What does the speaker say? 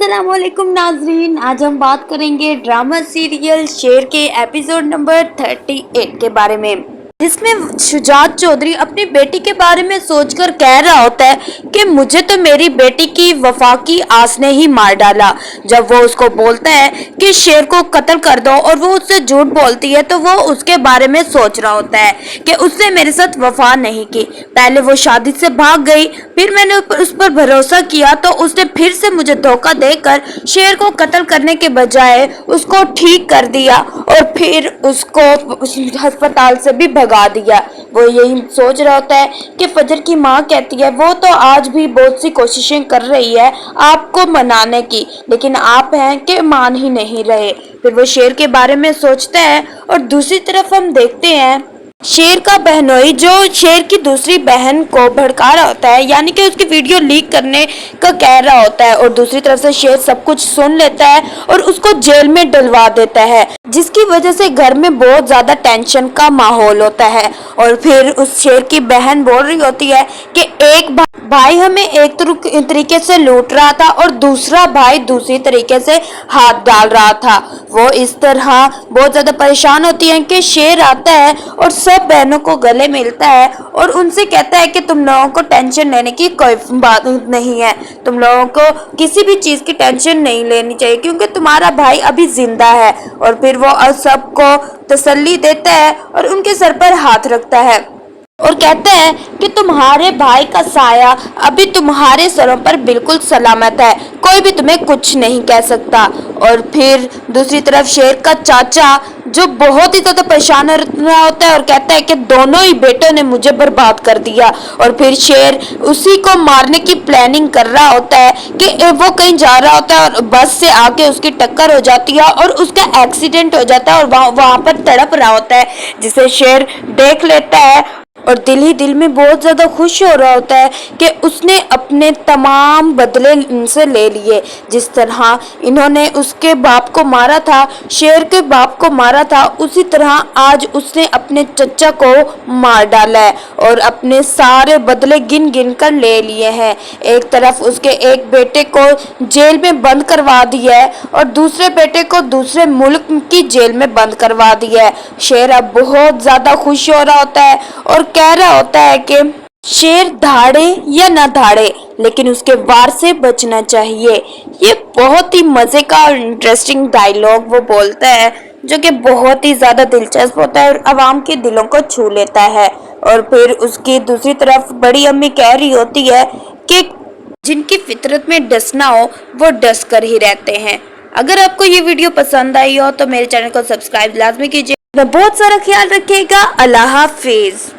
अस्सलाम वालेकुम नाजरीन, आज हम बात करेंगे ड्रामा सीरियल शेर के एपिसोड नंबर 38 के बारे में, जिसमें शुजात चौधरी अपनी बेटी के बारे में सोचकर कह रहा होता है कि मुझे तो मेरी बेटी की वफा की आस ने ही मार डाला। जब वो उसको बोलता है कि शेर को कत्ल कर दो और वो उससे झूठ बोलती है तो वो उसके बारे में सोच रहा होता है कि उसने मेरे साथ वफा नहीं की। पहले वो शादी से भाग गई, फिर मैंने उस पर भरोसा किया तो उसने फिर से मुझे धोखा देकर शेर को कत्ल करने के बजाय उसको ठीक कर दिया और फिर उसको अस्पताल से भी भगा दिया। वो यही सोच रहा होता है कि फजर की माँ कहती है वो तो आज भी बहुत सी कोशिशें कर रही है आपको मनाने की, लेकिन आप हैं कि मान ही नहीं रहे। फिर वो शेर के बारे में सोचता है और दूसरी तरफ हम देखते हैं शेर का बहनोई जो शेर की दूसरी बहन को भड़का रहा होता है, यानी कि उसकी वीडियो लीक करने का कह रहा होता है, और दूसरी तरफ से शेर सब कुछ सुन लेता है और उसको जेल में डलवा देता है, जिसकी वजह से घर में बहुत ज्यादा टेंशन का माहौल होता है। और फिर उस शेर की बहन बोल रही होती है कि एक भाई हमें एक तरीके से लूट रहा था और दूसरा भाई दूसरी तरीके से हाथ डाल रहा था। वो इस तरह बहुत ज्यादा परेशान होती है कि शेर आता है और सब बहनों को गले मिलता है और उनसे कहता है कि तुम लोगों को टेंशन लेने की कोई बात नहीं है, तुम लोगों को किसी भी चीज की टेंशन नहीं लेनी चाहिए क्योंकि तुम्हारा भाई अभी जिंदा है। और फिर वो सबको तसल्ली देता है और उनके सर पर हाथ रखता है और कहते हैं कि तुम्हारे भाई का साया अभी तुम्हारे सरों पर बिल्कुल सलामत है, कोई भी तुम्हें कुछ नहीं कह सकता। और फिर दूसरी तरफ शेर का चाचा जो बहुत ही ज्यादा परेशान रहा होता है और कहता है कि दोनों ही बेटों ने मुझे बर्बाद कर दिया। और फिर शेर उसी को मारने की प्लानिंग कर रहा होता है कि वो कहीं जा रहा होता है और बस से आके उसकी टक्कर हो जाती है और उसका एक्सीडेंट हो जाता है और वहां पर तड़प रहा होता है, जिसे शेर देख लेता है और दिल ही दिल में बहुत ज्यादा खुश हो रहा होता है कि उसने अपने तमाम बदले इनसे ले लिए। जिस तरह इन्होंने उसके बाप को मारा था, शेर के बाप को मारा था, उसी तरह आज उसने अपने चचा को मार डाला है और अपने सारे बदले गिन गिन कर ले लिए हैं। एक तरफ उसके एक बेटे को जेल में बंद करवा दिया है और दूसरे बेटे को दूसरे मुल्क की जेल में बंद करवा दिया है। शेर अब बहुत ज्यादा खुश हो रहा होता है और कह रहा होता है कि शेर धाड़े या ना धाड़े लेकिन उसके वार से बचना चाहिए। ये बहुत ही मजे का और इंटरेस्टिंग डायलॉग वो बोलता है जो कि बहुत ही ज्यादा दिलचस्प होता है और आवाम के दिलों को छू लेता है। और फिर उसकी दूसरी तरफ बड़ी अम्मी कह रही होती है कि जिनकी फितरत में डसना हो वो डस कर ही रहते हैं। अगर आपको ये वीडियो पसंद आई हो तो मेरे चैनल को सब्सक्राइब लाजमी कीजिए। बहुत सारा ख्याल रखिएगा। अल्लाह हाफिज।